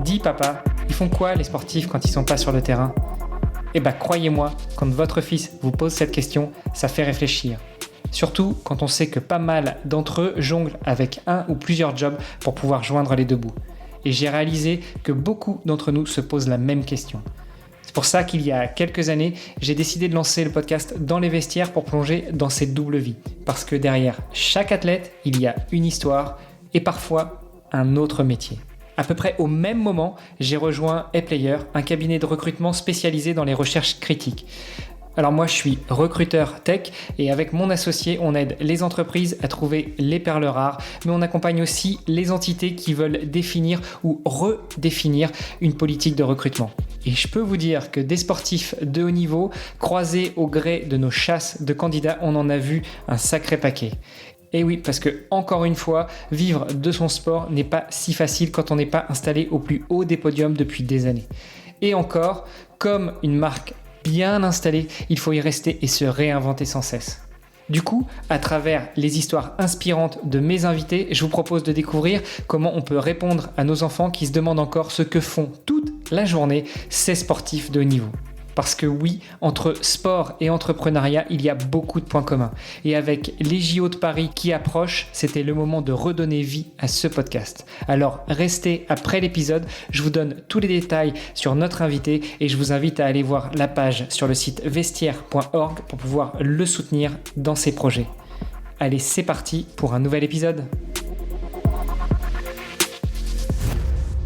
Dis papa, ils font quoi les sportifs quand ils sont pas sur le terrain ? Eh ben croyez-moi, quand votre fils vous pose cette question, ça fait réfléchir. Surtout quand on sait que pas mal d'entre eux jonglent avec un ou plusieurs jobs pour pouvoir joindre les deux bouts. Et j'ai réalisé que beaucoup d'entre nous se posent la même question. C'est pour ça qu'il y a quelques années, j'ai décidé de lancer le podcast Dans les vestiaires pour plonger dans cette double vie. Parce que derrière chaque athlète, il y a une histoire et parfois un autre métier. À peu près au même moment, j'ai rejoint ePlayer, un cabinet de recrutement spécialisé dans les recherches critiques. Alors moi, je suis recruteur tech et avec mon associé, on aide les entreprises à trouver les perles rares, mais on accompagne aussi les entités qui veulent définir ou redéfinir une politique de recrutement. Et je peux vous dire que des sportifs de haut niveau, croisés au gré de nos chasses de candidats, on en a vu un sacré paquet. Et oui, parce que, encore une fois, vivre de son sport n'est pas si facile quand on n'est pas installé au plus haut des podiums depuis des années. Et encore, comme une marque bien installée, il faut y rester et se réinventer sans cesse. Du coup, à travers les histoires inspirantes de mes invités, je vous propose de découvrir comment on peut répondre à nos enfants qui se demandent encore ce que font toute la journée ces sportifs de haut niveau. Parce que oui, entre sport et entrepreneuriat, il y a beaucoup de points communs. Et avec les JO de Paris qui approchent, c'était le moment de redonner vie à ce podcast. Alors restez après l'épisode, je vous donne tous les détails sur notre invité et je vous invite à aller voir la page sur le site vestiaire.org pour pouvoir le soutenir dans ses projets. Allez, c'est parti pour un nouvel épisode.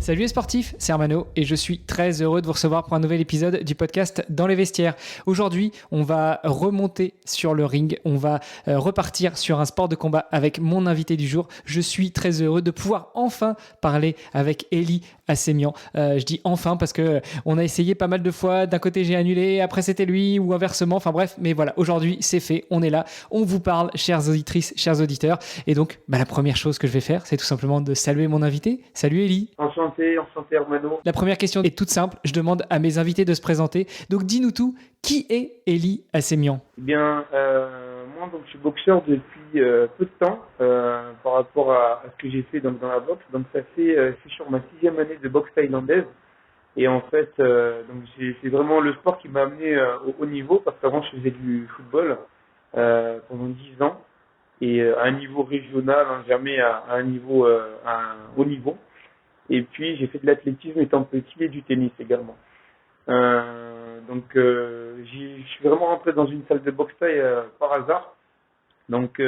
Salut les sportifs, c'est Armano et je suis très heureux de vous recevoir pour un nouvel épisode du podcast Dans les vestiaires. Aujourd'hui, on va remonter sur le ring, on va repartir sur un sport de combat avec mon invité du jour. Je suis très heureux de pouvoir enfin parler avec Elie Assemian. Je dis enfin parce que on a essayé pas mal de fois, d'un côté j'ai annulé, après c'était lui ou inversement, enfin bref, mais voilà, aujourd'hui c'est fait, on est là, on vous parle, chères auditrices, chers auditeurs, et donc la première chose que je vais faire, c'est tout simplement de saluer mon invité. Salut Elie. Enchanté Hermano. La première question est toute simple, je demande à mes invités de se présenter, donc dis-nous tout, qui est Elie Assemian ? Eh bien, moi donc, je suis boxeur depuis peu de temps par rapport à ce que j'ai fait dans la boxe. Donc ça fait, c'est sur ma 6e année de boxe thaïlandaise. Et en fait, donc c'est vraiment le sport qui m'a amené au haut niveau parce qu'avant je faisais du football pendant 10 ans et à un niveau régional, hein, jamais à un niveau, à un haut niveau. Et puis j'ai fait de l'athlétisme étant petit et du tennis également. Je suis vraiment rentré dans une salle de boxe thaï par hasard. Donc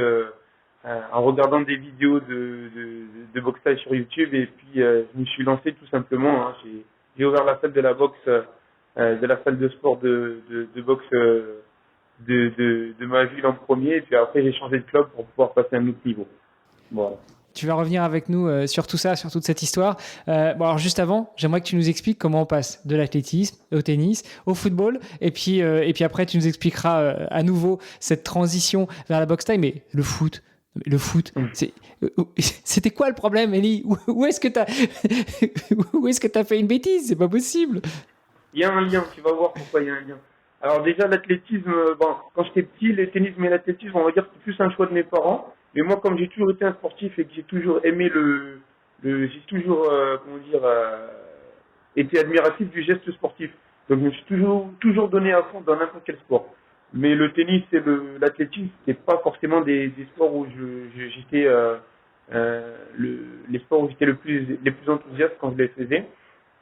en regardant des vidéos de boxe thaï sur YouTube et puis je me suis lancé tout simplement. Hein. J'ai ouvert la salle de la boxe, de la salle de sport de boxe de ma ville en premier et puis après j'ai changé de club pour pouvoir passer à un autre niveau. Voilà. Tu vas revenir avec nous sur tout ça, sur toute cette histoire. Alors juste avant, j'aimerais que tu nous expliques comment on passe de l'athlétisme au tennis, au football, et puis après tu nous expliqueras à nouveau cette transition vers la boxe thaï. Mais le foot, c'était quoi le problème, Elie ? Où est-ce que t'as fait une bêtise ? C'est pas possible. Il y a un lien, tu vas voir pourquoi il y a un lien. Alors déjà l'athlétisme, quand j'étais petit, le tennis et l'athlétisme, on va dire que c'est plus un choix de mes parents. Mais moi, comme j'ai toujours été un sportif et que j'ai toujours aimé j'ai toujours, été admiratif du geste sportif. Donc, je me suis toujours donné à fond dans n'importe quel sport. Mais le tennis et l'athlétisme, c'est pas forcément des sports où j'étais, les sports où j'étais les plus enthousiastes quand je les faisais.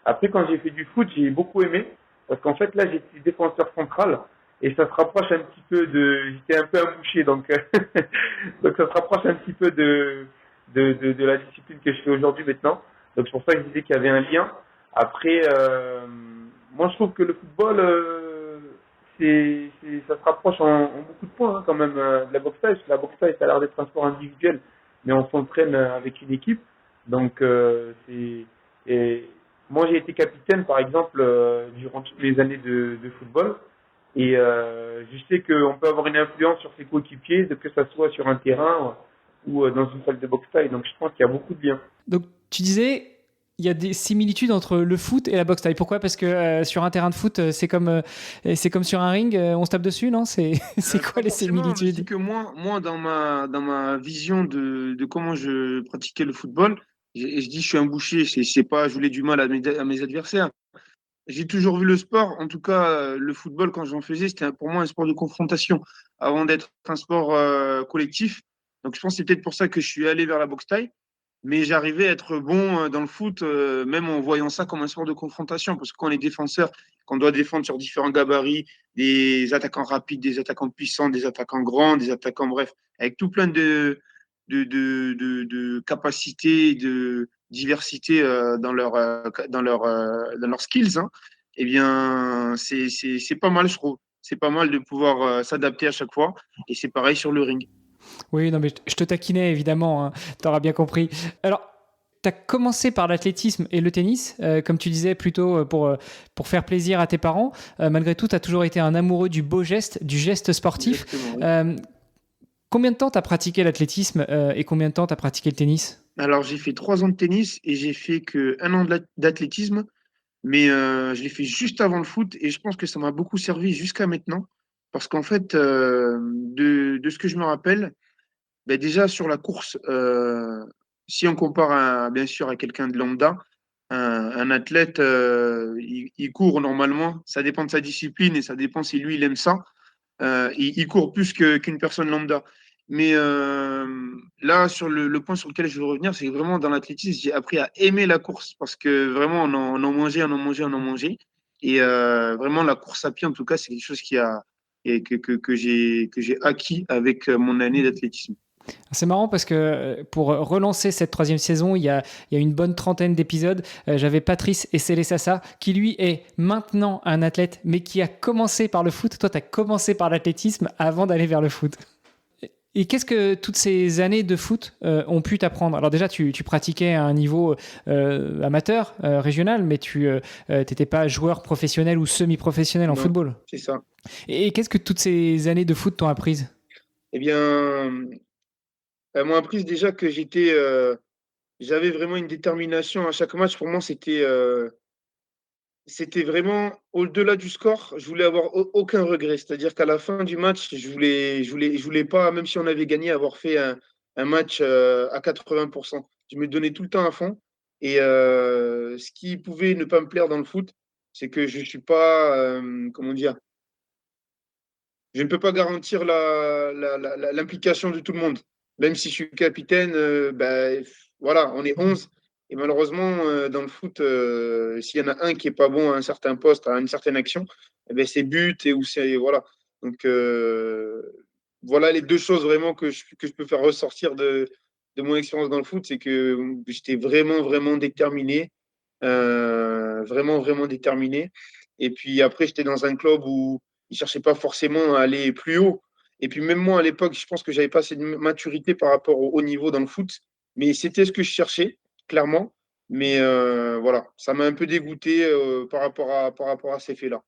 Après, quand j'ai fait du foot, j'ai beaucoup aimé. Parce qu'en fait, là, j'étais défenseur central. Et ça se rapproche un petit peu j'étais un peu un boucher, donc donc ça se rapproche un petit peu de la discipline que je fais aujourd'hui maintenant. Donc c'est pour ça que je disais qu'il y avait un lien. Après, moi je trouve que le football, ça se rapproche en beaucoup de points hein, quand même de la boxe thaï. Parce que la boxe thaï, ça a l'air d'être un sport individuel, mais on s'entraîne avec une équipe. Donc moi j'ai été capitaine par exemple durant toutes les années de football. Et je sais qu'on peut avoir une influence sur ses coéquipiers, que ça soit sur un terrain ou dans une salle de boxe thaï. Donc je pense qu'il y a beaucoup de liens. Donc tu disais, il y a des similitudes entre le foot et la boxe thaï. Pourquoi ? Parce que sur un terrain de foot, c'est comme sur un ring, on se tape dessus, non ? C'est quoi les similitudes ? Je dis que moi dans ma vision de comment je pratiquais le football, Je dis, je suis un boucher. C'est pas, je voulais du mal à mes adversaires. J'ai toujours vu le sport, en tout cas le football, quand j'en faisais, c'était pour moi un sport de confrontation avant d'être un sport collectif. Donc je pense que c'est peut-être pour ça que je suis allé vers la boxe thaï. Mais j'arrivais à être bon dans le foot, même en voyant ça comme un sport de confrontation. Parce que quand on est défenseur, qu'on doit défendre sur différents gabarits, des attaquants rapides, des attaquants puissants, des attaquants grands, des attaquants, bref, avec tout plein de capacités, de diversité dans leurs skills, hein, eh bien, c'est pas mal, je trouve. C'est pas mal de pouvoir s'adapter à chaque fois. Et c'est pareil sur le ring. Oui, non, mais je te taquinais évidemment, hein, t'auras bien compris. Alors, tu as commencé par l'athlétisme et le tennis, comme tu disais, plutôt pour faire plaisir à tes parents. Malgré tout, tu as toujours été un amoureux du beau geste, du geste sportif. Exactement, oui. Combien de temps tu as pratiqué l'athlétisme et combien de temps tu as pratiqué le tennis? Alors, j'ai fait 3 ans de tennis et j'ai fait que 1 an d'athlétisme. Mais je l'ai fait juste avant le foot et je pense que ça m'a beaucoup servi jusqu'à maintenant. Parce qu'en fait, de ce que je me rappelle, ben déjà sur la course, si on compare bien sûr à quelqu'un de lambda, un athlète, il court normalement, ça dépend de sa discipline et ça dépend si lui il aime ça. Il court plus qu'une personne lambda. Mais là, sur le point sur lequel je veux revenir, c'est vraiment dans l'athlétisme, j'ai appris à aimer la course parce que vraiment, on en mangeait, on en mangeait, on en mangeait. Et vraiment, la course à pied, en tout cas, c'est quelque chose que j'ai acquis avec mon année d'athlétisme. C'est marrant parce que pour relancer cette troisième saison, il y a une bonne trentaine d'épisodes. J'avais Patrice Essele Sassa, qui lui est maintenant un athlète, mais qui a commencé par le foot. Toi, tu as commencé par l'athlétisme avant d'aller vers le foot. Et qu'est-ce que toutes ces années de foot ont pu t'apprendre? Alors déjà, tu pratiquais à un niveau amateur, régional, mais tu n'étais pas joueur professionnel ou semi-professionnel en Non, football. c'est ça. Et qu'est-ce que toutes ces années de foot t'ont apprises? Eh bien, elles m'ont appris déjà que j'avais vraiment une détermination à chaque match. Pour moi, c'était vraiment au-delà du score, je voulais avoir aucun regret. C'est-à-dire qu'à la fin du match, je voulais pas, même si on avait gagné, avoir fait un match à 80%. Je me donnais tout le temps à fond. Et ce qui pouvait ne pas me plaire dans le foot, c'est que je suis pas, comment dire, je ne peux pas garantir l'implication de tout le monde. Même si je suis capitaine, ben, voilà, on est 11. Et malheureusement, dans le foot, s'il y en a un qui est pas bon à un certain poste, à une certaine action, eh ben, c'est but et ou c'est voilà. Donc voilà les deux choses vraiment que je peux faire ressortir de mon expérience dans le foot, c'est que j'étais vraiment déterminé, vraiment déterminé. Et puis après, j'étais dans un club où ils cherchaient pas forcément à aller plus haut. Et puis même moi, à l'époque, je pense que j'avais pas assez de maturité par rapport au haut niveau dans le foot. Mais c'était ce que je cherchais, clairement. Mais voilà, ça m'a un peu dégoûté par rapport à ces faits-là.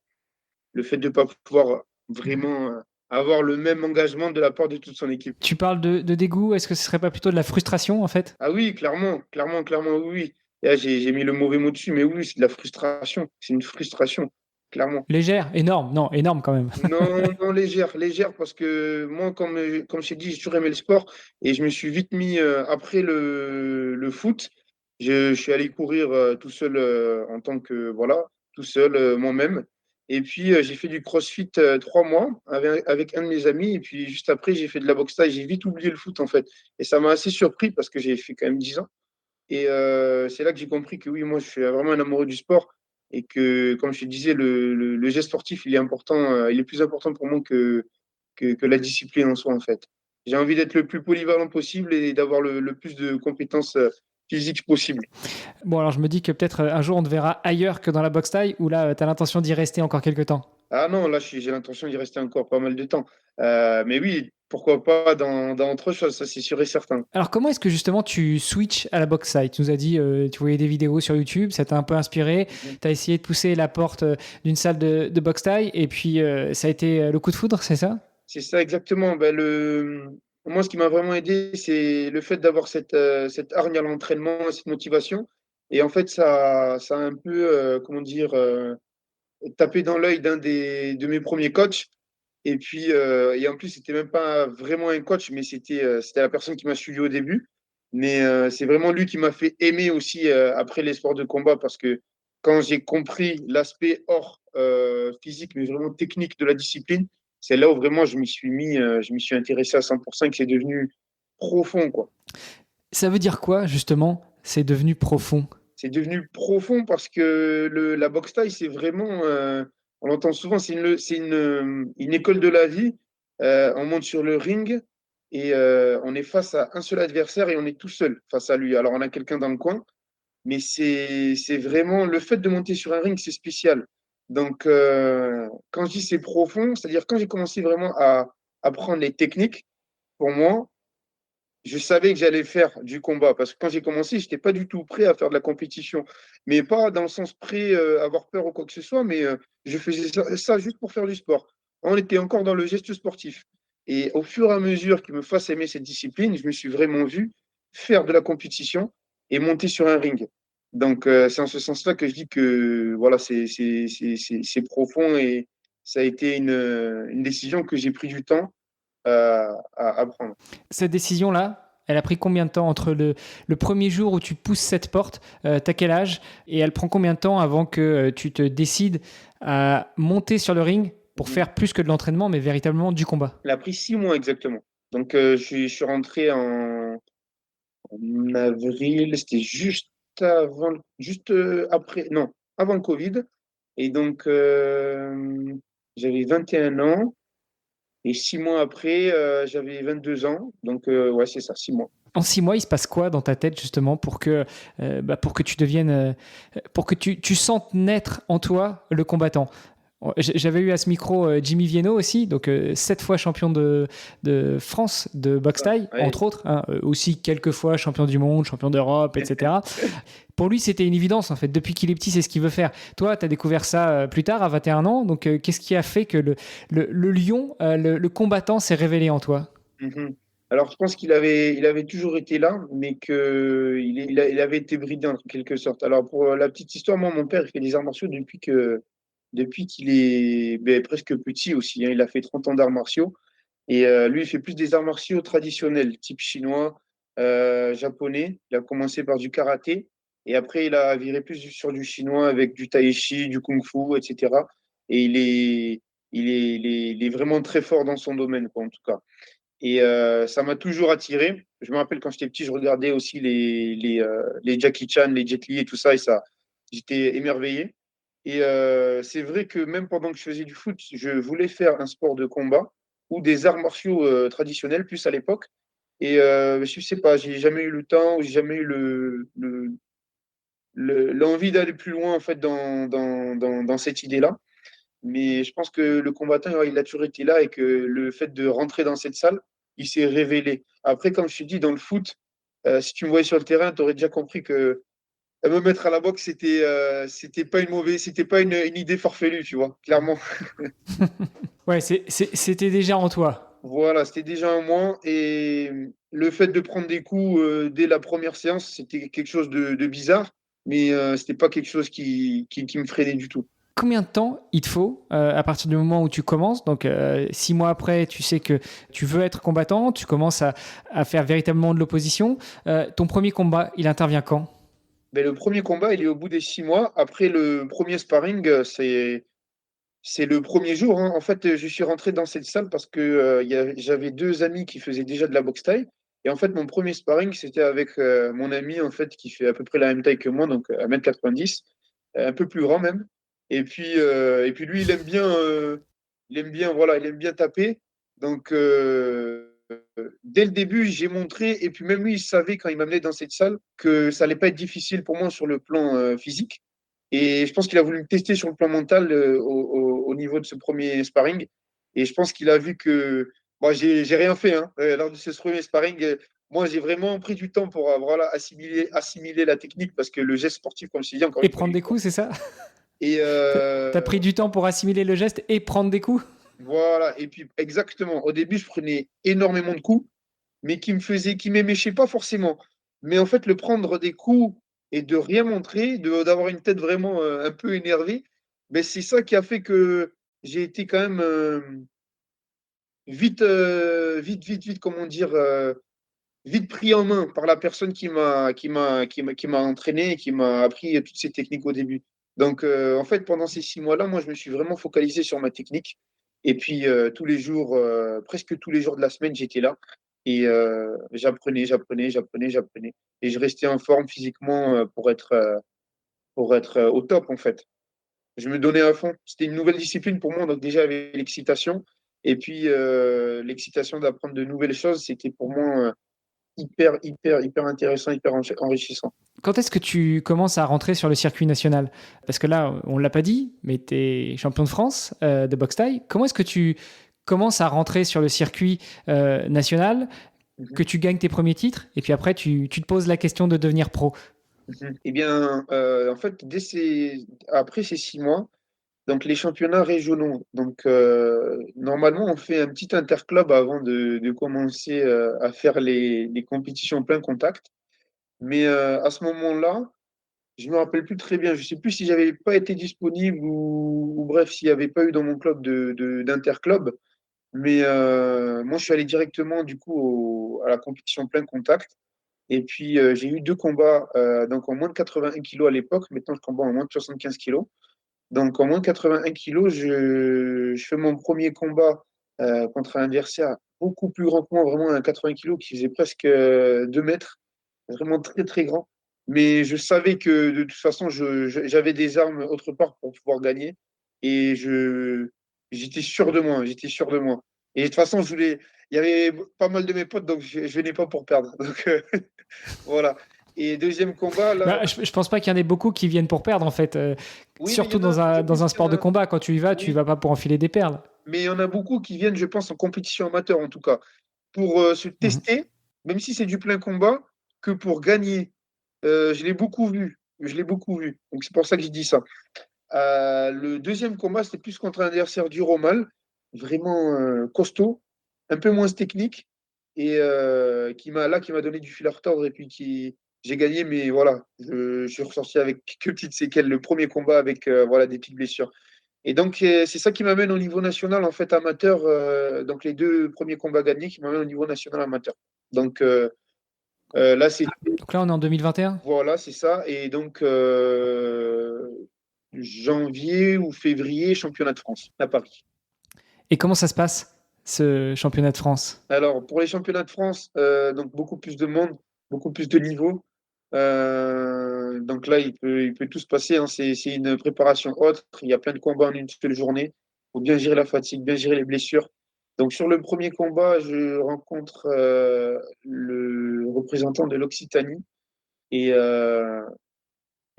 Le fait de ne pas pouvoir vraiment avoir le même engagement de la part de toute son équipe. Tu parles de dégoût, est-ce que ce serait pas plutôt de la frustration en fait? Ah oui, clairement, oui, oui. Et là, j'ai mis le mauvais mot dessus, mais oui, c'est de la frustration. C'est une frustration, clairement. Légère, énorme, non, énorme quand même. Non, légère, parce que moi, comme je t'ai dit, j'ai toujours aimé le sport et je me suis vite mis après le foot. Je suis allé courir tout seul en tant que, voilà, tout seul moi-même. Et puis, j'ai fait du CrossFit 3 mois avec un de mes amis. Et puis, juste après, j'ai fait de la boxe thaï. J'ai vite oublié le foot, en fait. Et ça m'a assez surpris parce que j'ai fait quand même 10 ans. Et c'est là que j'ai compris que oui, moi, je suis vraiment un amoureux du sport et que, comme je te disais, le geste sportif, il est important, il est plus important pour moi que la discipline en soi, en fait. J'ai envie d'être le plus polyvalent possible et d'avoir le plus de compétences physiques possible. Bon, alors je me dis que peut-être un jour on te verra ailleurs que dans la boxe taille, ou là tu as l'intention d'y rester encore quelques temps. Ah non, là, j'ai l'intention d'y rester encore pas mal de temps. Mais oui, pourquoi pas dans autre chose, ça c'est sûr et certain. Alors comment est-ce que justement tu switches à la boxe taille? Tu nous as dit, tu voyais des vidéos sur YouTube, ça t'a un peu inspiré, Mhm. tu as essayé de pousser la porte d'une salle de boxe taille, et puis ça a été le coup de foudre, c'est ça? C'est ça exactement. Ben, moi, ce qui m'a vraiment aidé, c'est le fait d'avoir cette hargne à l'entraînement, cette motivation. Et en fait, ça a un peu, comment dire, tapé dans l'œil de mes premiers coachs. Et puis, et en plus, c'était même pas vraiment un coach, mais c'était la personne qui m'a suivi au début. Mais c'est vraiment lui qui m'a fait aimer aussi après les sports de combat parce que quand j'ai compris l'aspect hors physique, mais vraiment technique de la discipline, c'est là où vraiment je m'y suis intéressé à 100% et que c'est devenu profond, quoi. Ça veut dire quoi, justement, c'est devenu profond? C'est devenu profond parce que la boxe thaï, c'est vraiment, on l'entend souvent, une école de la vie. On monte sur le ring et on est face à un seul adversaire et on est tout seul face à lui. Alors on a quelqu'un dans le coin, mais c'est vraiment le fait de monter sur un ring, c'est spécial. Donc quand je dis c'est profond, c'est-à-dire quand j'ai commencé vraiment à apprendre les techniques, pour moi, je savais que j'allais faire du combat parce que quand j'ai commencé, je n'étais pas du tout prêt à faire de la compétition. Mais pas dans le sens prêt à avoir peur ou quoi que ce soit, mais je faisais ça juste pour faire du sport. On était encore dans le geste sportif. Et au fur et à mesure qu'il me fasse aimer cette discipline, je me suis vraiment vu faire de la compétition et monter sur un ring. Donc, c'est en ce sens-là que je dis que voilà, c'est profond et ça a été une décision que j'ai pris du temps à prendre. Cette décision-là, elle a pris combien de temps entre le premier jour où tu pousses cette porte, t'as quel âge, et elle prend combien de temps avant que tu te décides à monter sur le ring pour faire plus que de l'entraînement, mais véritablement du combat? Elle a pris 6 mois exactement. Donc, je suis rentré en avril, c'était juste après, non, avant le Covid. Et donc, j'avais 21 ans. Et 6 mois après, j'avais 22 ans. Donc, ouais, c'est ça, 6 mois. En 6 mois, il se passe quoi dans ta tête justement pour que tu deviennes, pour que tu sentes naître en toi le combattant? J'avais eu à ce micro Jimmy Vienno aussi, donc 7 fois champion de France de boxe thaï, Ouais. entre autres, hein, aussi quelques fois champion du monde, champion d'Europe, etc. Pour lui, c'était une évidence en fait. Depuis qu'il est petit, c'est ce qu'il veut faire. Toi, tu as découvert ça plus tard, à 21 ans. Donc, qu'est-ce qui a fait que le lion, le combattant, s'est révélé en toi? Mhm. Alors, je pense il avait toujours été là, mais il avait été bridé en quelque sorte. Alors, pour la petite histoire, moi, mon père, il fait des arts martiaux depuis qu'il est presque petit aussi, hein. Il a fait 30 ans d'arts martiaux. Et lui, il fait plus des arts martiaux traditionnels, type chinois, japonais. Il a commencé par du karaté. Et après, il a viré plus sur du chinois avec du tai chi, du kung-fu, etc. Et il est vraiment très fort dans son domaine, quoi, en tout cas. Et ça m'a toujours attiré. Je me rappelle quand j'étais petit, je regardais aussi les Jackie Chan, les Jet Li et tout ça, et ça, j'étais émerveillé. Et c'est vrai que même pendant que je faisais du foot, je voulais faire un sport de combat ou des arts martiaux traditionnels, plus à l'époque. Et je sais pas, j'ai jamais eu le temps, ou j'ai jamais eu l'envie d'aller plus loin en fait dans cette idée-là. Mais je pense que le combattant, ouais, il a toujours été là et que le fait de rentrer dans cette salle, il s'est révélé. Après, comme je te dis, dans le foot, si tu me voyais sur le terrain, tu aurais déjà compris que me mettre à la boxe, c'était pas une idée farfelue, tu vois, clairement. Ouais, c'était déjà en toi. Voilà, c'était déjà un mois. Et le fait de prendre des coups dès la première séance, c'était quelque chose de bizarre, mais c'était pas quelque chose qui me freinait du tout. Combien de temps il te faut à partir du moment où tu commences? Donc, 6 mois après, tu sais que tu veux être combattant, tu commences à faire véritablement de l'opposition. Ton premier combat, il intervient quand? Ben, le premier combat, il est au bout des 6 mois. Après le premier sparring, c'est le premier jour, hein. En fait, je suis rentré dans cette salle parce que j'avais deux amis qui faisaient déjà de la boxe thaï. Et en fait, mon premier sparring, c'était avec mon ami en fait, qui fait à peu près la même taille que moi, donc 1,90 m, un peu plus grand même. Et puis lui, voilà, il aime bien taper. Donc, dès le début, j'ai montré, et puis même lui, il savait quand il m'amenait dans cette salle que ça allait pas être difficile pour moi sur le plan physique. Et je pense qu'il a voulu me tester sur le plan mental au niveau de ce premier sparring. Et je pense qu'il a vu que moi, j'ai rien fait, hein. Lors de ce premier sparring. Moi, j'ai vraiment pris du temps pour voilà, assimiler la technique parce que le geste sportif, comme je t'ai dit, encore Et une fois, prendre il est des fort. coups, c'est ça? Et T'as pris du temps pour assimiler le geste et prendre des coups? voilà. Et puis, exactement. Au début, je prenais énormément de coups, mais qui m'éméchaient pas forcément. Mais en fait, le prendre des coups et de rien montrer, d'avoir une tête vraiment un peu énervée, ben, c'est ça qui a fait que j'ai été quand même vite, comment dire, vite pris en main par la personne qui m'a entraîné et qui m'a appris toutes ces techniques au début. Donc, en fait, pendant ces 6 mois-là, moi, je me suis vraiment focalisé sur ma technique. Et puis, tous les jours, presque tous les jours de la semaine, j'étais là. Et j'apprenais. Et je restais en forme physiquement pour être au top, en fait. Je me donnais à fond. C'était une nouvelle discipline pour moi, donc déjà avec l'excitation. Et puis, l'excitation d'apprendre de nouvelles choses, c'était pour moi hyper intéressant, hyper enrichissant. Quand est-ce que tu commences à rentrer sur le circuit national? Parce que là, on ne l'a pas dit, mais tu es champion de France de boxe thaï. Comment est-ce que tu commences à rentrer sur le circuit national, que tu gagnes tes premiers titres, et puis après, tu te poses la question de devenir pro? Eh bien, en fait, après ces 6 mois, donc les championnats régionaux. Donc, normalement, on fait un petit interclub avant de commencer à faire les compétitions plein contact. Mais à ce moment-là, je me rappelle plus très bien. Je sais plus si j'avais pas été disponible ou bref, s'il n'y avait pas eu dans mon club d'interclub. Mais moi, je suis allé directement du coup à la compétition plein contact. Et puis, j'ai eu 2 combats, donc en moins de 81 kilos à l'époque. Maintenant, je combats en moins de 75 kilos. Donc, en moins de 81 kilos, je fais mon premier combat contre un adversaire beaucoup plus grand que moi, vraiment un 80 kilos qui faisait presque 2 mètres, vraiment très, très grand. Mais je savais que de toute façon, j'avais des armes autre part pour pouvoir gagner. Et j'étais sûr de moi, j'étais sûr de moi. Et de toute façon, il y avait pas mal de mes potes, donc je venais pas pour perdre. Donc, voilà. Et deuxième combat, là, Bah, je pense pas qu'il y en ait beaucoup qui viennent pour perdre, en fait. oui, mais il y Surtout en a, je dans pense un qu'il y sport en de a, combat. Quand tu y oui, vas pas pour enfiler des perles. mais il y en a beaucoup qui viennent, je pense, en compétition amateur, en tout cas, pour se Mhm. tester, même si c'est du plein combat, que pour gagner. Je l'ai beaucoup vu. Je l'ai beaucoup vu. Donc, c'est pour ça que je dis ça. Le deuxième combat, c'était plus contre un adversaire dur au mal, vraiment costaud, un peu moins technique, et qui m'a donné du fil à retordre, et puis j'ai gagné, mais voilà, je suis ressorti avec quelques petites séquelles. Le premier combat avec voilà, des petites blessures. Et donc, c'est ça qui m'amène au niveau national, en fait, amateur. Donc, les 2 premiers combats gagnés qui m'amènent au niveau national amateur. Donc, là, c'est Donc là, on est en 2021. voilà, c'est ça. Et donc, janvier ou février, championnat de France à Paris. Et comment ça se passe, ce championnat de France? Alors, pour les championnats de France, donc beaucoup plus de monde, beaucoup plus de niveau. Donc là, il peut tout se passer, hein. C'est une préparation autre. Il y a plein de combats en une seule journée. Il faut bien gérer la fatigue, bien gérer les blessures. Donc, sur le premier combat, je rencontre le représentant de l'Occitanie. Et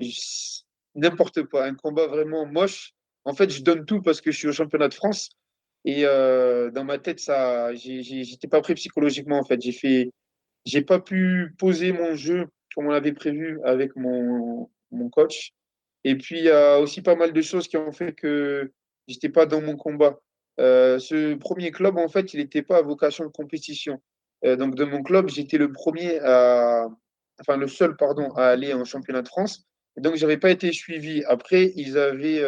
je- n'importe quoi, un combat vraiment moche. En fait, je donne tout parce que je suis au championnat de France. Et dans ma tête, j'étais pas prêt psychologiquement, en fait. J'ai pas pu poser mon jeu comme on l'avait prévu avec mon coach. Et puis, il y a aussi pas mal de choses qui ont fait que j'étais pas dans mon combat. Ce premier club, en fait, il n'était pas à vocation de compétition. Donc, de mon club, j'étais enfin, le seul, pardon, à aller en championnat de France. Et donc, j'avais pas été suivi. Après, ils avaient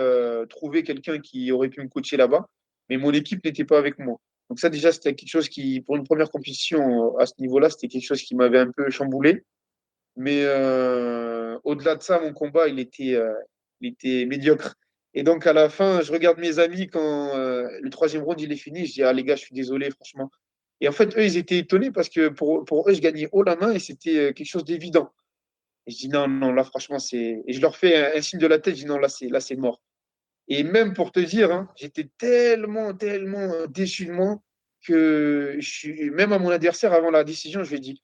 trouvé quelqu'un qui aurait pu me coacher là-bas, mais mon équipe n'était pas avec moi. Donc ça, déjà, c'était quelque chose qui, pour une première compétition à ce niveau-là, c'était quelque chose qui m'avait un peu chamboulé. Mais au-delà de ça, mon combat, il était médiocre. Et donc, à la fin, je regarde mes amis quand le troisième round, il est fini. Je dis, ah les gars, je suis désolé, franchement. Et en fait, eux, ils étaient étonnés parce que pour eux, je gagnais haut la main et c'était quelque chose d'évident. Et je dis, non, non, là, franchement, c'est. Et je leur fais un signe de la tête, je dis, non, là, c'est mort. Et même pour te dire, hein, j'étais tellement, tellement déçu de moi que même à mon adversaire, avant la décision, je lui ai dit,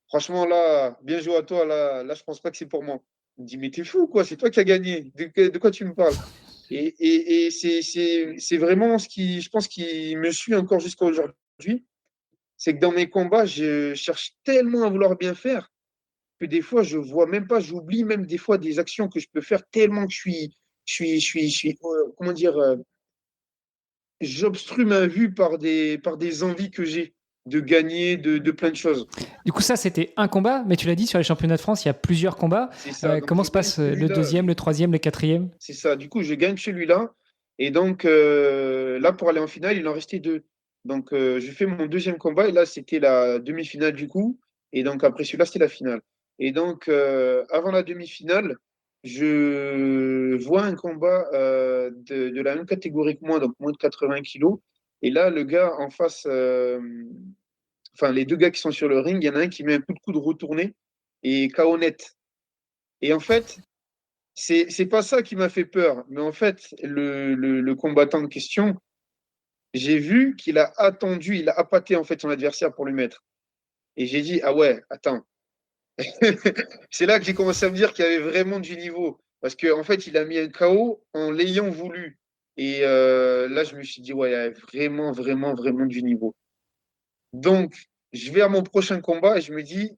franchement, là, bien joué à toi, là, je pense pas que c'est pour moi. Il me dit, mais t'es fou, quoi, c'est toi qui as gagné. De quoi tu me parles? Et c'est vraiment ce qui, je pense, qui me suit encore jusqu'à aujourd'hui. C'est que dans mes combats, je cherche tellement à vouloir bien faire que des fois, je vois même pas, j'oublie même des fois des actions que je peux faire tellement que comment dire, j'obstrue ma vue par des envies que j'ai de gagner, de plein de choses. Du coup, ça, c'était un combat, mais tu l'as dit, sur les championnats de France, il y a plusieurs combats. C'est ça. Donc, Comment je se gagne passe le celui-là. deuxième, le troisième, le quatrième? C'est ça. Du coup, je gagne celui-là. Et donc, là, pour aller en finale, il en restait 2. Donc, je fais mon deuxième combat. Et là, c'était la demi-finale du coup. Et donc, après celui-là, c'était la finale. Et donc, avant la demi-finale, je vois un combat de la même catégorie que moi, donc moins de 80 kilos. Et là, le gars en face, enfin, les deux gars qui sont sur le ring, il y en a un qui met un coup de coude retourné et KO net. Et en fait, c'est pas ça qui m'a fait peur. Mais en fait, le combattant de question, j'ai vu qu'il a attendu, il a appâté en fait son adversaire pour lui mettre. Et j'ai dit, ah ouais, attends. C'est là que j'ai commencé à me dire qu'il y avait vraiment du niveau. Parce qu'en fait, il a mis un KO en l'ayant voulu. Et là, je me suis dit, ouais, il y a vraiment, vraiment, vraiment du niveau. Donc, je vais à mon prochain combat et je me dis,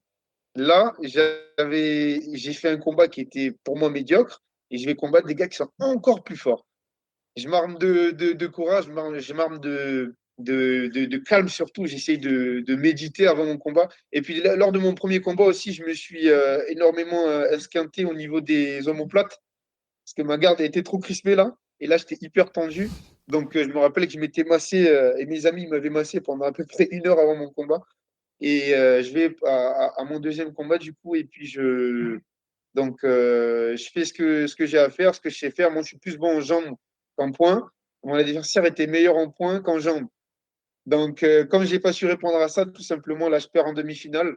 là, j'ai fait un combat qui était pour moi médiocre et je vais combattre des gars qui sont encore plus forts. Je m'arme de courage, je m'arme de calme surtout. J'essaye de méditer avant mon combat. Et puis lors de mon premier combat aussi, je me suis énormément esquinté au niveau des omoplates parce que ma garde a été trop crispée là. Et là, j'étais hyper tendu. Donc, je me rappelle que je m'étais massé et mes amis m'avaient massé pendant à peu près 1 heure avant mon combat. Et je vais à mon deuxième combat du coup. Et puis, je fais ce que j'ai à faire, ce que je sais faire. Moi, je suis plus bon en jambes qu'en poing. Mon adversaire était meilleur en poing qu'en jambes. Donc, comme je n'ai pas su répondre à ça, tout simplement, là, je perds en demi-finale.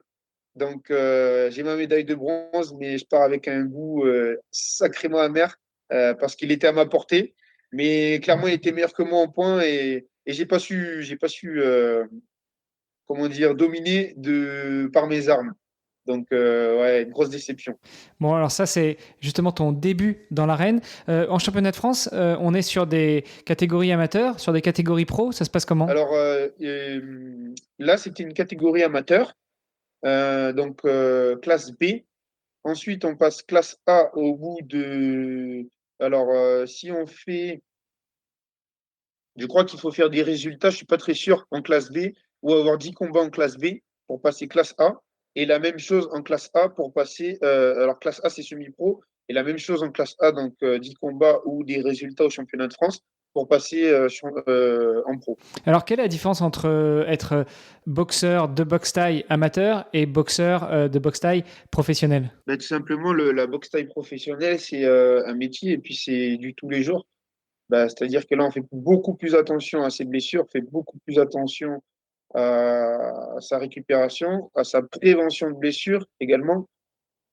Donc, j'ai ma médaille de bronze, mais je pars avec un goût sacrément amer parce qu'il était à ma portée. Mais clairement, il était meilleur que moi en poing et j'ai pas su comment dire, dominer par mes armes. Donc, ouais, une grosse déception. Bon, alors ça, c'est justement ton début dans l'arène. En championnat de France, on est sur des catégories amateurs, sur des catégories pro. Ça se passe comment? Alors, là, c'était une catégorie amateur, donc classe B. Ensuite, on passe classe A au bout de. Alors, si on fait. Je crois qu'il faut faire des résultats, je ne suis pas très sûr, en classe B, ou avoir 10 combats en classe B pour passer classe A. Et la même chose en classe A pour passer. Alors, classe A, c'est semi-pro. Et la même chose en classe A, donc 10 combats ou des résultats au championnat de France pour passer en pro. Alors, quelle est la différence entre être boxeur de boxe taille amateur et boxeur de boxe taille professionnel? Ben, tout simplement, la boxe taille professionnelle, c'est un métier et puis c'est du tous les jours. Ben, c'est-à-dire que là, on fait beaucoup plus attention à ses blessures, on fait beaucoup plus attention à sa récupération, à sa prévention de blessures également.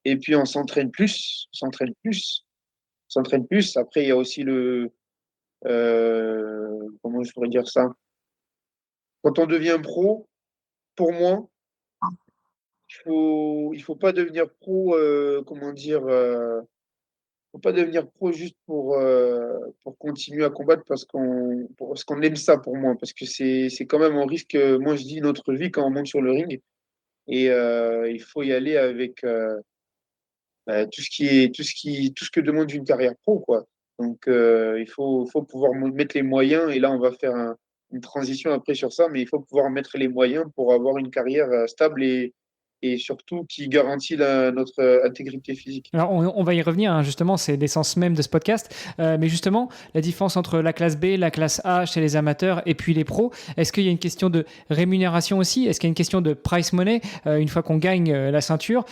Et puis, on s'entraîne plus, on s'entraîne plus, on s'entraîne plus. Après, il y a aussi comment je pourrais dire ça? Quand on devient pro, pour moi, il faut pas devenir pro, comment dire, faut pas devenir pro juste pour continuer à combattre parce qu'on aime ça pour moi, parce que c'est quand même un risque, moi je dis notre vie quand on monte sur le ring, et il faut y aller avec tout ce que demande une carrière pro, quoi. Donc il faut pouvoir mettre les moyens, et là on va faire une transition après sur ça, mais il faut pouvoir mettre les moyens pour avoir une carrière stable et surtout qui garantit notre intégrité physique. Alors, on va y revenir, hein, justement, c'est l'essence même de ce podcast. Mais justement, la différence entre la classe B, la classe A chez les amateurs et puis les pros, est-ce qu'il y a une question de rémunération aussi? Est-ce qu'il y a une question de price money une fois qu'on gagne la ceinture?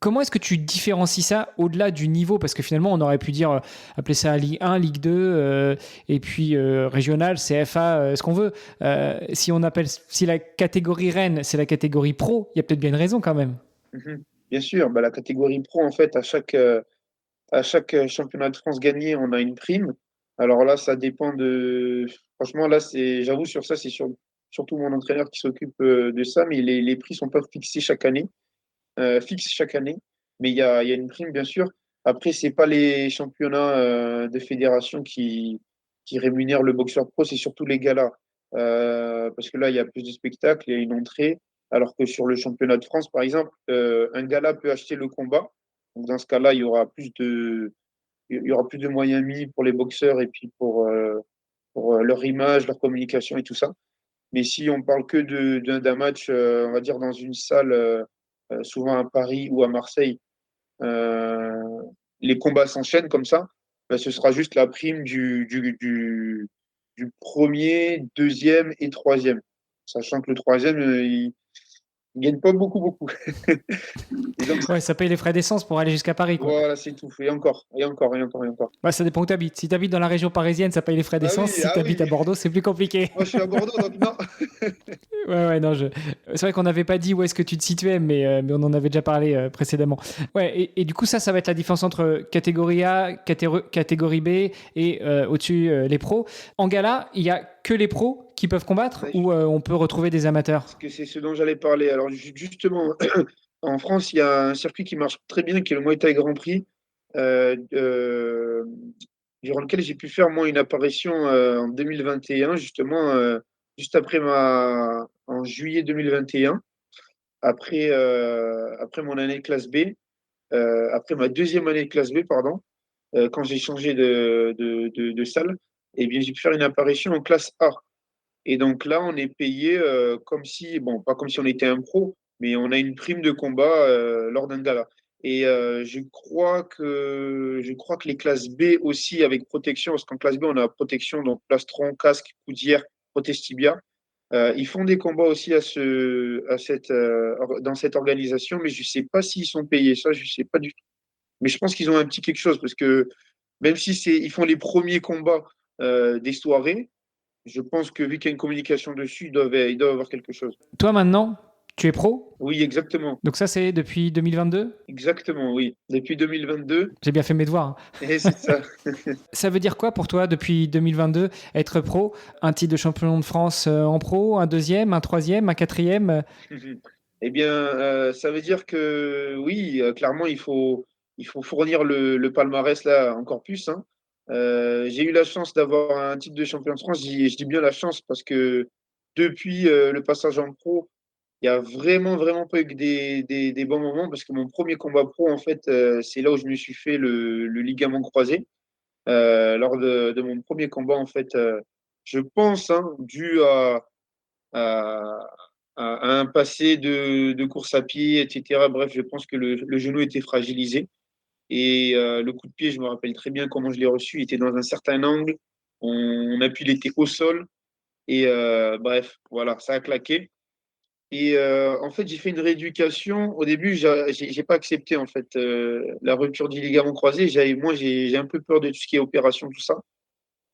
Comment est-ce que tu différencies ça au-delà du niveau? Parce que finalement, on aurait pu dire, appeler ça Ligue 1, Ligue 2, et puis régional, CFA, ce qu'on veut. Si la catégorie reine, c'est la catégorie pro, il y a peut-être bien une raison quand même. Mhm. Bien sûr, bah, la catégorie pro, en fait, à chaque championnat de France gagné, on a une prime. Alors là, ça dépend de. Franchement, là, j'avoue, sur ça, c'est surtout mon entraîneur qui s'occupe de ça, mais les prix sont pas fixés chaque année, fixes chaque année. Mais il y a une prime, bien sûr. Après, c'est pas les championnats de fédération qui rémunèrent le boxeur pro, c'est surtout les galas. Parce que là, il y a plus de spectacles, il y a une entrée. Alors que sur le championnat de France, par exemple, un gala peut acheter le combat. Donc dans ce cas-là, il y aura plus de moyens mis pour les boxeurs et puis pour leur image, leur communication et tout ça. Mais si on parle que d'un match, on va dire dans une salle, souvent à Paris ou à Marseille, euh, les combats s'enchaînent comme ça, ben, ce sera juste la prime du premier, deuxième et troisième. Sachant que le troisième, Ils gagnent pas beaucoup, beaucoup. Et donc, Ouais, ça paye les frais d'essence pour aller jusqu'à Paris, quoi. voilà, c'est tout. Et encore, et encore, et encore, et encore. Bah, ça dépend où tu habites. Si tu habites dans la région parisienne, ça paye les frais Ah d'essence. oui, Si tu ah habites oui. à Bordeaux, c'est plus compliqué. Moi, je suis à Bordeaux, donc non. Ouais, non, c'est vrai qu'on n'avait pas dit où est-ce que tu te situais, mais on en avait déjà parlé précédemment. Ouais, et du coup, ça va être la différence entre catégorie A, catégorie B et au-dessus les pros. En gala, il y a que les pros qui peuvent combattre Ouais, ou on peut retrouver des amateurs? parce que c'est ce dont j'allais parler. Alors, justement, en France, il y a un circuit qui marche très bien, qui est le Muay Thai Grand Prix, euh, euh, durant lequel j'ai pu faire, moi, une apparition en 2021, justement, juste après en juillet 2021, après mon année de classe B, après ma deuxième année de classe B, pardon, quand j'ai changé de salle, eh bien, j'ai pu faire une apparition en classe A. Et donc là, on est payé comme si, bon, pas comme si on était un pro, mais on a une prime de combat lors d'un gala. Et je crois que les classes B aussi avec protection, parce qu'en classe B, on a protection, donc plastron, casque, coudière, protège tibia. Ils font des combats aussi dans cette organisation, mais je ne sais pas s'ils sont payés. Ça, je ne sais pas du tout. Mais je pense qu'ils ont un petit quelque chose, parce que même si ils font les premiers combats des soirées, je pense que vu qu'il y a une communication dessus, ils doivent avoir quelque chose. Toi, maintenant, tu es pro? Oui, exactement. Donc ça, c'est depuis 2022? Exactement, oui. Depuis 2022, J'ai bien fait mes devoirs, hein. et c'est ça. Ça veut dire quoi pour toi depuis 2022 être pro? Un titre de champion de France en pro, un deuxième, un troisième, un quatrième? Eh bien, ça veut dire que oui, clairement, il faut fournir le palmarès là encore plus, hein. J'ai eu la chance d'avoir un titre de champion de France. Je dis bien la chance parce que depuis le passage en pro, il y a vraiment, vraiment pas eu que des bons moments parce que mon premier combat pro, en fait, c'est là où je me suis fait le ligament croisé. Lors de mon premier combat, en fait, je pense, hein, dû à, à un passé de course à pied, etc. Bref, je pense que le genou était fragilisé. Et le coup de pied, je me rappelle très bien comment je l'ai reçu. Il était dans un certain angle. On appuie, il était au sol. Et bref, voilà, ça a claqué. Et en fait, j'ai fait une rééducation. Au début, j'ai pas accepté en fait la rupture du ligament croisé. Moi, j'ai un peu peur de tout ce qui est opération, tout ça.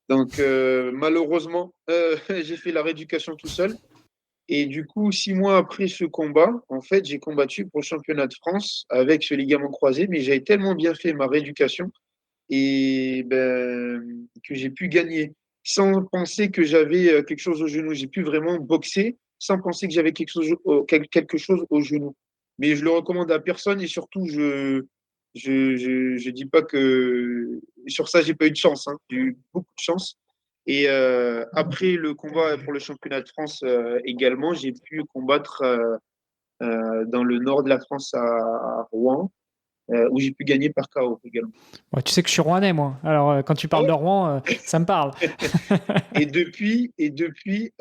Donc, malheureusement, j'ai fait la rééducation tout seul. Et du coup, 6 mois après ce combat, en fait, j'ai combattu pour le championnat de France avec ce ligament croisé. Mais j'avais tellement bien fait ma rééducation et ben, que j'ai pu gagner sans penser que j'avais quelque chose au genou. J'ai pu vraiment boxer sans penser que j'avais quelque chose au genou. Mais je le recommande à personne et surtout, je dis pas que sur ça, j'ai pas eu de chance, hein. J'ai eu beaucoup de chance. Et après le combat pour le championnat de France également, j'ai pu combattre dans le nord de la France à Rouen, où j'ai pu gagner par KO également. Ouais, tu sais que je suis rouennais, moi. Alors, quand tu Ah parles de ouais. Rouen, ça me parle. Et depuis,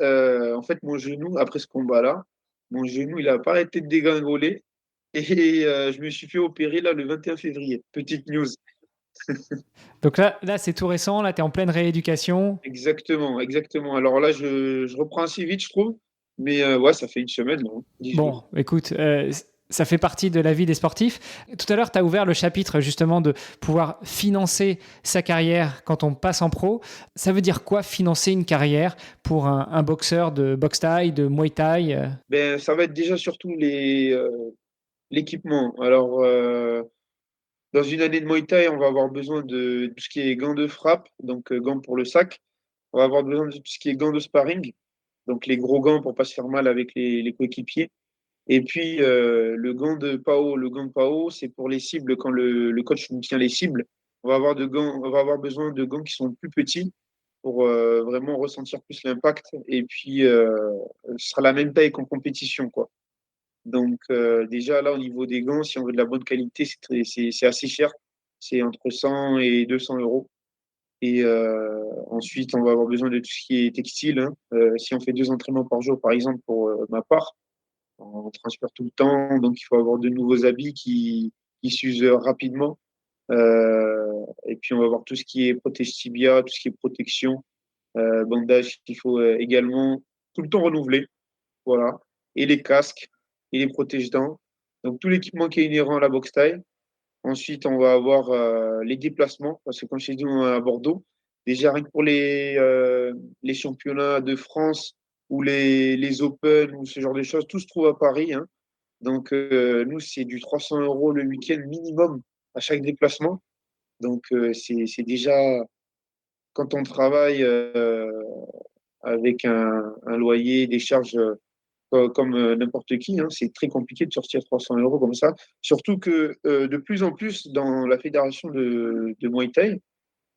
en fait, mon genou, après ce combat-là, mon genou, il a pas arrêté de dégringoler. Et je me suis fait opérer là le 21 février. Petite news. Donc là c'est tout récent. Là, tu es en pleine rééducation. Exactement, exactement. Alors là, je reprends assez vite, je trouve. Mais ouais, ça fait une semaine, non, 10 jours. Bon, écoute, ça fait partie de la vie des sportifs. Tout à l'heure, tu as ouvert le chapitre justement de pouvoir financer sa carrière quand on passe en pro. Ça veut dire quoi financer une carrière pour un boxeur de boxe thaï, de muay thai Ben, ça va être déjà surtout l'équipement. Alors, dans une année de Muay Thai, on va avoir besoin de tout ce qui est gants de frappe, donc gants pour le sac. On va avoir besoin de tout ce qui est gants de sparring, donc les gros gants pour pas se faire mal avec les coéquipiers. Et puis le gant de PAO, c'est pour les cibles quand le coach nous tient les cibles. On va avoir besoin de gants qui sont plus petits pour vraiment ressentir plus l'impact. Et puis ce sera la même taille qu'en compétition, quoi. Donc déjà là au niveau des gants, si on veut de la bonne qualité, c'est assez cher. C'est entre 100 et 200 euros. Et ensuite, on va avoir besoin de tout ce qui est textile, hein. Si on fait 2 entraînements par jour, par exemple, pour ma part, on transpire tout le temps, donc il faut avoir de nouveaux habits qui s'usent rapidement. Et puis on va avoir tout ce qui est protège tibia, tout ce qui est protection, bandage qu'il faut également tout le temps renouveler. Voilà. Et les casques. et les protège-dents. Donc, tout l'équipement qui est inhérent à la boxe thaï. Ensuite, on va avoir les déplacements, parce que comme je t'ai dit, on est à Bordeaux. Déjà, rien que pour les championnats de France ou les Open ou ce genre de choses, tout se trouve à Paris, hein. Donc, nous, c'est du 300 euros le week-end minimum à chaque déplacement. Donc, c'est déjà, quand on travaille avec un loyer, des charges comme n'importe qui, hein, c'est très compliqué de sortir 300 euros comme ça. Surtout que de plus en plus, dans la fédération de Muay Thai,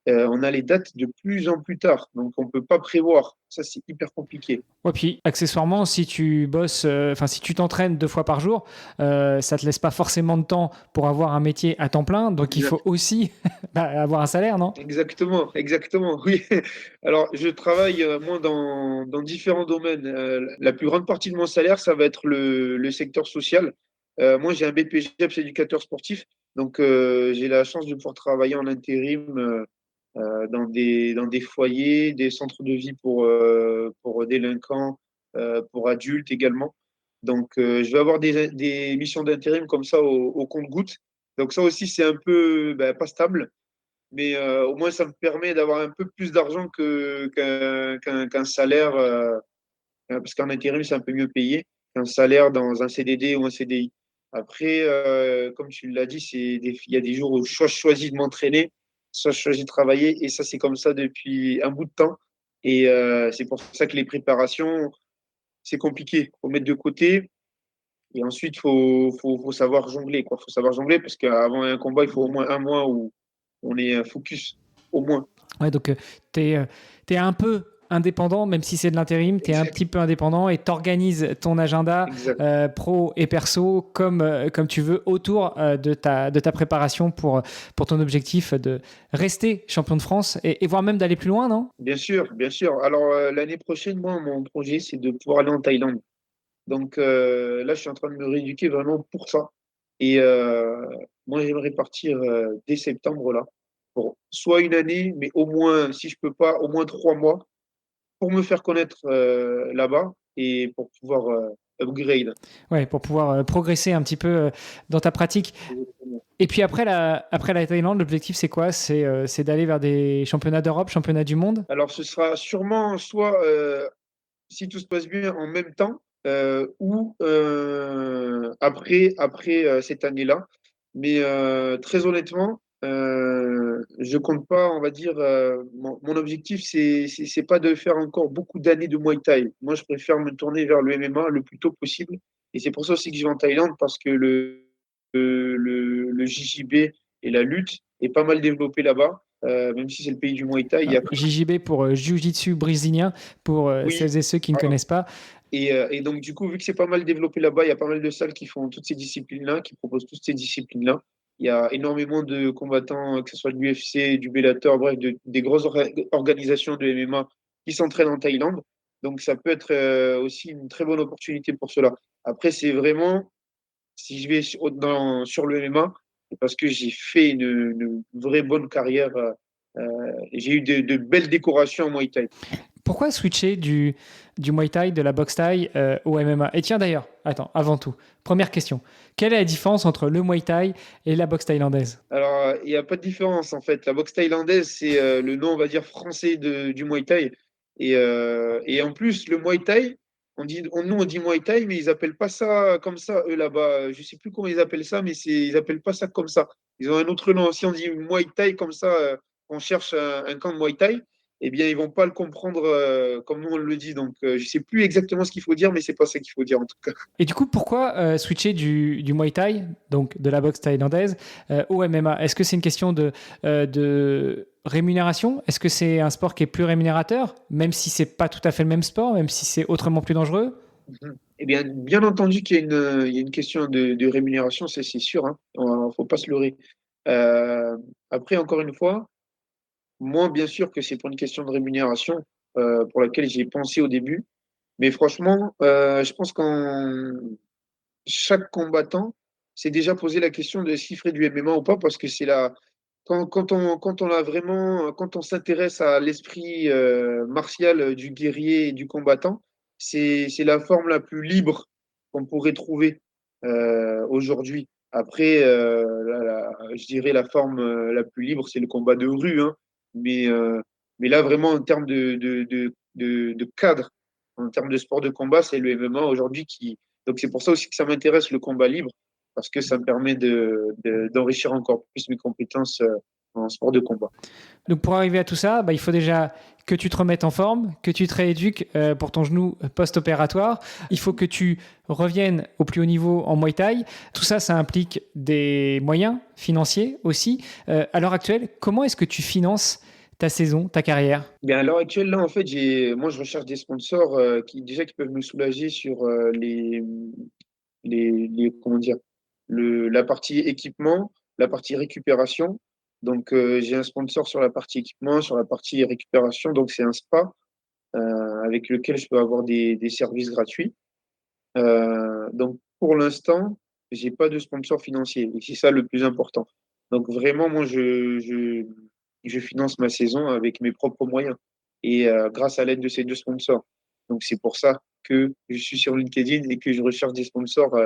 on a les dates de plus en plus tard. Donc, on ne peut pas prévoir. Ça, c'est hyper compliqué. Ouais, puis accessoirement, si tu bosses, enfin si tu t'entraînes 2 fois par jour, ça te laisse pas forcément de temps pour avoir un métier à temps plein. Donc il faut aussi avoir un salaire, non? Exactement, exactement, oui. Alors, je travaille, moi, dans différents domaines. La plus grande partie de mon salaire, ça va être le secteur social. Moi, j'ai un BPGEPS éducateur sportif. Donc, j'ai la chance de pouvoir travailler en intérim dans des foyers, des centres de vie pour délinquants, pour adultes également. Donc, je vais avoir des missions d'intérim comme ça au compte-gouttes. Donc, ça aussi, c'est un peu pas stable, mais au moins, ça me permet d'avoir un peu plus d'argent qu'un salaire, parce qu'en intérim, c'est un peu mieux payé qu'un salaire dans un CDD ou un CDI. Après, comme tu l'as dit, il y a des jours où soit je choisis de m'entraîner, soit je choisis de travailler, et ça, c'est comme ça depuis un bout de temps. Et c'est pour ça que les préparations, c'est compliqué. Il faut mettre de côté, et ensuite, faut savoir jongler, quoi. Faut savoir jongler, parce qu'avant un combat, il faut au moins un mois où on est focus, au moins. Ouais, donc tu es un peu indépendant, même si c'est de l'intérim, tu es un Exact, petit peu indépendant et tu organises ton agenda exact. pro et perso comme tu veux autour de ta préparation pour ton objectif de rester champion de France et voire même d'aller plus loin, non? Bien sûr, bien sûr. Alors, l'année prochaine, moi, mon projet, c'est de pouvoir aller en Thaïlande. Donc, là, je suis en train de me rééduquer vraiment pour ça. Et moi, j'aimerais partir dès septembre, là, pour soit une année, mais au moins, si je peux pas, au moins 3 mois, pour me faire connaître là-bas et pour pouvoir upgrade. Ouais, pour pouvoir progresser un petit peu dans ta pratique. Et puis après la Thaïlande, l'objectif c'est quoi? C'est d'aller vers des championnats d'Europe, championnats du monde? Alors, ce sera sûrement soit, si tout se passe bien, en même temps ou après cette année-là. Mais très honnêtement, je compte pas, on va dire, mon objectif, c'est pas de faire encore beaucoup d'années de Muay Thai. Moi, je préfère me tourner vers le MMA le plus tôt possible. Et c'est pour ça aussi que je vais en Thaïlande, parce que le JJB et la lutte est pas mal développé là-bas. Même si c'est le pays du Muay Thai, il y a... JJB pour Jiu-Jitsu brésilien, pour Oui, celles et ceux qui ne voilà. connaissent pas. Et donc, du coup, vu que c'est pas mal développé là-bas, il y a pas mal de salles qui font toutes ces disciplines-là, qui proposent toutes ces disciplines-là. Il y a énormément de combattants, que ce soit de l'UFC, du Bellator, bref, des grosses organisations de MMA qui s'entraînent en Thaïlande. Donc, ça peut être aussi une très bonne opportunité pour cela. Après, c'est vraiment, si je vais sur le MMA, c'est parce que j'ai fait une vraie bonne carrière. J'ai eu de belles décorations en Muay Thai. Pourquoi switcher du Muay Thai, de la boxe Thai au MMA? Et tiens d'ailleurs, attends, avant tout, première question. Quelle est la différence entre le Muay Thai et la boxe thaïlandaise? Alors, il n'y a pas de différence en fait. La boxe thaïlandaise, c'est le nom, on va dire, français du Muay Thai. Et en plus, le Muay Thai, nous on dit Muay Thai, mais ils appellent pas ça comme ça, eux là-bas. Je sais plus comment ils appellent ça, mais ils appellent pas ça comme ça. Ils ont un autre nom. Si on dit Muay Thai comme ça, on cherche un camp de Muay Thai, eh bien, ils vont pas le comprendre comme nous on le dit. Donc, je sais plus exactement ce qu'il faut dire, mais c'est pas ça qu'il faut dire en tout cas. Et du coup, pourquoi switcher du Muay Thai, donc de la boxe thaïlandaise, au MMA? Est-ce que c'est une question de rémunération? Est-ce que c'est un sport qui est plus rémunérateur, même si c'est pas tout à fait le même sport, même si c'est autrement plus dangereux? Mhm. Eh bien, bien entendu qu'il y a une question de rémunération, c'est sûr, hein. Faut pas se leurrer. Après, encore une fois, moi, bien sûr que c'est pour une question de rémunération pour laquelle j'ai pensé au début. Mais franchement, je pense qu'en chaque combattant s'est déjà posé la question de s'il ferait du MMA ou pas, parce que c'est la quand on a vraiment, quand on s'intéresse à l'esprit martial du guerrier et du combattant, c'est la forme la plus libre qu'on pourrait trouver. aujourd'hui. Après, je dirais la forme la plus libre, c'est le combat de rue, hein. Mais, euh, mais là, vraiment, en termes de cadre, en termes de sport de combat, c'est le MMA aujourd'hui qui. Donc, c'est pour ça aussi que ça m'intéresse, le combat libre, parce que ça me permet d'enrichir encore plus mes compétences en sport de combat. Donc pour arriver à tout ça, il faut déjà que tu te remettes en forme, que tu te rééduques pour ton genou post-opératoire. Il faut que tu reviennes au plus haut niveau en Muay Thai. Tout ça, ça implique des moyens financiers aussi. À l'heure actuelle, comment est-ce que tu finances ta saison, ta carrière? Bien, à l'heure actuelle, là, en fait, moi, je recherche des sponsors qui peuvent me soulager sur comment dire, la partie équipement, la partie récupération. Donc, j'ai un sponsor sur la partie équipement, sur la partie récupération. Donc, c'est un spa avec lequel je peux avoir des services gratuits. Donc, pour l'instant, j'ai pas de sponsor financier. Et c'est ça le plus important. Donc, vraiment, moi, je finance ma saison avec mes propres moyens et grâce à l'aide de ces deux sponsors. Donc, c'est pour ça que je suis sur LinkedIn et que je recherche des sponsors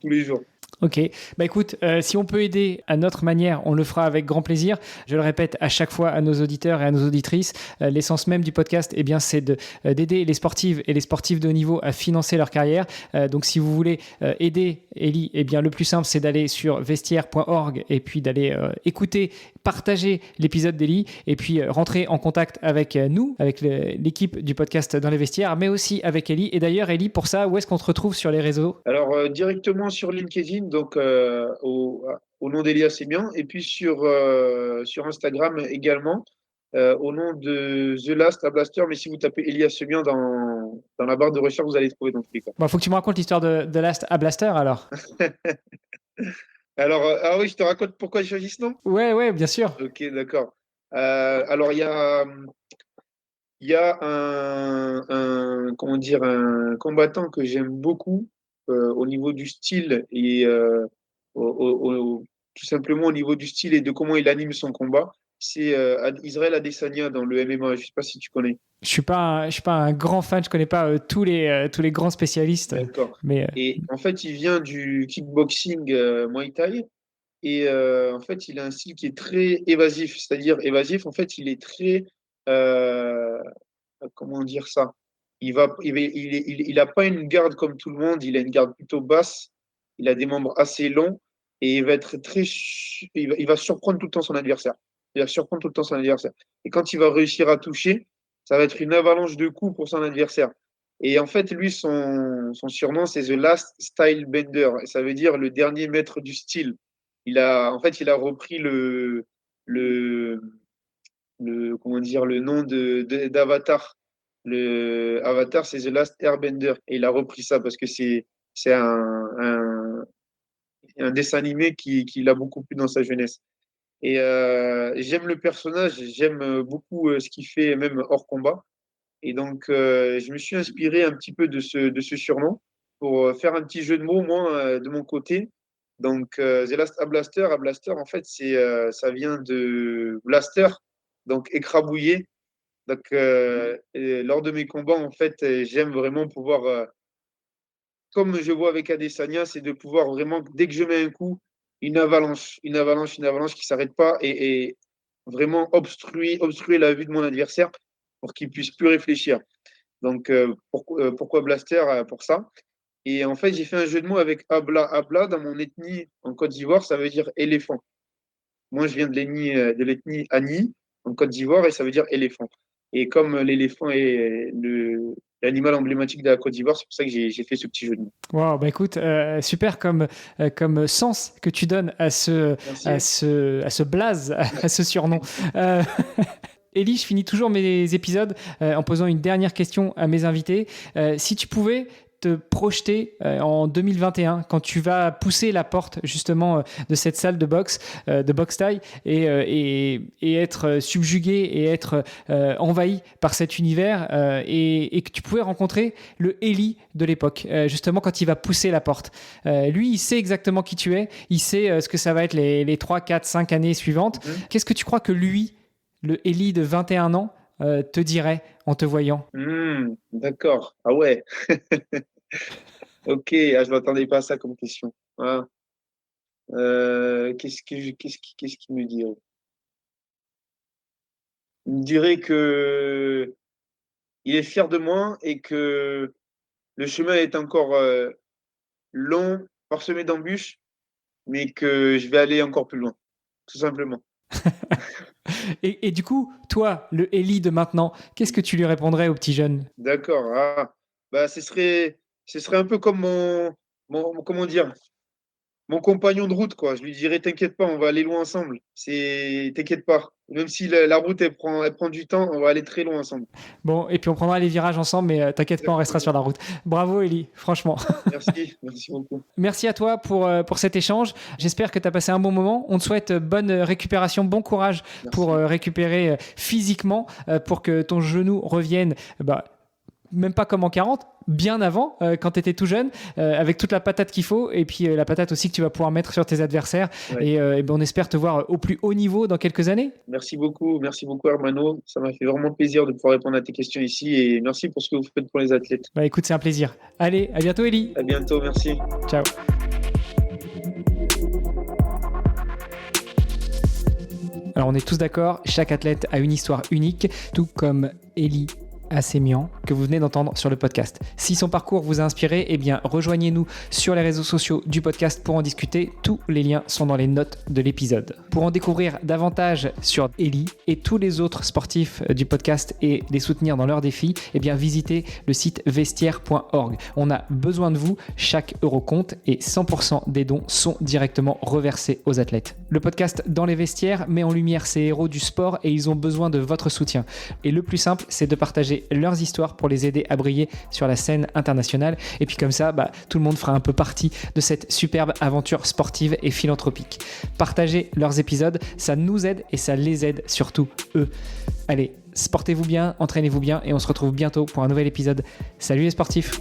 tous les jours. Ok, écoute, si on peut aider à notre manière, on le fera avec grand plaisir. Je le répète à chaque fois à nos auditeurs et à nos auditrices, l'essence même du podcast, c'est d'aider les sportives et les sportifs de haut niveau à financer leur carrière. Donc si vous voulez aider Elie, le plus simple, c'est d'aller sur vestiaire.org et puis d'aller écouter, partager l'épisode d'Elie et puis rentrer en contact avec nous, avec l'équipe du podcast Dans les Vestiaires, mais aussi avec Elie. Et d'ailleurs, Elie, pour ça, où est-ce qu'on te retrouve sur les réseaux? Alors, directement sur LinkedIn, donc au nom d'Elia Sémian, et puis sur Instagram également, au nom de The Last Ablaster. Mais si vous tapez Elia Sémian dans la barre de recherche, vous allez trouver dans tous les cas. Faut que tu me racontes l'histoire de The Last Ablaster alors. Alors, oui, je te raconte pourquoi j'ai choisi ce nom? Ouais, bien sûr. Ok, d'accord. Alors, il y a comment dire, un combattant que j'aime beaucoup au niveau du style et tout simplement au niveau du style et de comment il anime son combat. C'est Israël Adesanya dans le MMA. Je ne sais pas si tu connais. Je suis pas un grand fan. Je connais pas tous les grands spécialistes. D'accord. Mais Et en fait, il vient du kickboxing Muay Thai. Et en fait, il a un style qui est très évasif. C'est-à-dire évasif, en fait, il est très comment dire ça? Il a pas une garde comme tout le monde, il a une garde plutôt basse, il a des membres assez longs et il va être il va surprendre tout le temps son adversaire. Il va surprendre tout le temps son adversaire. Et quand il va réussir à toucher, ça va être une avalanche de coups pour son adversaire. Et en fait, lui, son surnom, c'est The Last Style Bender. Et ça veut dire le dernier maître du style. En fait, il a repris le, comment dire, le nom d'Avatar. Le Avatar, c'est The Last Airbender. Et il a repris ça parce que c'est un dessin animé qui l'a beaucoup plu dans sa jeunesse. Et j'aime le personnage, j'aime beaucoup ce qu'il fait, même hors combat. Et donc, je me suis inspiré un petit peu de ce surnom pour faire un petit jeu de mots, moi, de mon côté. Donc, The Last Ablaster, Ablaster, en fait, ça vient de blaster, donc écrabouiller. Donc, lors de mes combats, en fait, j'aime vraiment pouvoir, comme je vois avec Adesanya, c'est de pouvoir vraiment, dès que je mets un coup, une avalanche qui ne s'arrête pas et vraiment obstruer la vue de mon adversaire pour qu'il puisse plus réfléchir. Donc, pourquoi Blaster? Pour ça. Et en fait, j'ai fait un jeu de mots avec Abla. Abla, dans mon ethnie en Côte d'Ivoire, ça veut dire éléphant. Moi, je viens de l'ethnie Ani en Côte d'Ivoire et ça veut dire éléphant. Et comme l'éléphant est l'animal emblématique de la Côte d'Ivoire, c'est pour ça que j'ai fait ce petit jeu de mots. Wow, écoute, super comme sens que tu donnes à ce blaze, à ce surnom. Elie, je finis toujours mes épisodes en posant une dernière question à mes invités. Si tu pouvais te projeter en 2021 quand tu vas pousser la porte justement de cette salle de boxe thaï et être subjugué et être envahi par cet univers et que tu pouvais rencontrer le Elie de l'époque justement quand il va pousser la porte. Lui, il sait exactement qui tu es, il sait ce que ça va être les 3, 4, 5 années suivantes. Qu'est-ce que tu crois que lui, le Elie de 21 ans, te dirait en te voyant? D'accord. Ah ouais. Ok, je m'attendais pas à ça comme question. Ah. Qu'est-ce qu'il me dirait? Il me dirait que il est fier de moi et que le chemin est encore long, parsemé d'embûches, mais que je vais aller encore plus loin, tout simplement. Et du coup, toi, le Eli de maintenant, qu'est-ce que tu lui répondrais au petit jeune? D'accord. Ah, bah, ce serait un peu comme comment dire, mon compagnon de route, quoi. Je lui dirais, t'inquiète pas, on va aller loin ensemble. T'inquiète pas. Même si la route, elle prend du temps, on va aller très loin ensemble. Bon, et puis on prendra les virages ensemble, mais t'inquiète pas, on restera sur la route. Bravo Eli, franchement. Merci beaucoup. Merci à toi pour cet échange. J'espère que tu as passé un bon moment. On te souhaite bonne récupération, bon courage pour récupérer physiquement, pour que ton genou revienne, même pas comme en 40, bien avant, quand tu étais tout jeune, avec toute la patate qu'il faut, et puis la patate aussi que tu vas pouvoir mettre sur tes adversaires. Ouais. Et on espère te voir au plus haut niveau dans quelques années. Merci beaucoup Hermano. Ça m'a fait vraiment plaisir de pouvoir répondre à tes questions ici, et merci pour ce que vous faites pour les athlètes. Écoute, c'est un plaisir. Allez, à bientôt Eli. À bientôt, merci. Ciao. Alors on est tous d'accord, chaque athlète a une histoire unique, tout comme Eli Assemian que vous venez d'entendre sur le podcast. Si son parcours vous a inspiré, eh bien rejoignez-nous sur les réseaux sociaux du podcast pour en discuter. Tous les liens sont dans les notes de l'épisode. Pour en découvrir davantage sur Eli et tous les autres sportifs du podcast et les soutenir dans leurs défis, eh bien visitez le site vestiaire.org. On a besoin de vous, chaque euro compte et 100% des dons sont directement reversés aux athlètes. Le podcast Dans les vestiaires met en lumière ces héros du sport et ils ont besoin de votre soutien. Et le plus simple, c'est de partager leurs histoires pour les aider à briller sur la scène internationale. Et puis comme ça, tout le monde fera un peu partie de cette superbe aventure sportive et philanthropique. Partagez leurs épisodes, ça nous aide et ça les aide surtout eux. Allez, sportez-vous bien, entraînez-vous bien et on se retrouve bientôt pour un nouvel épisode. Salut les sportifs!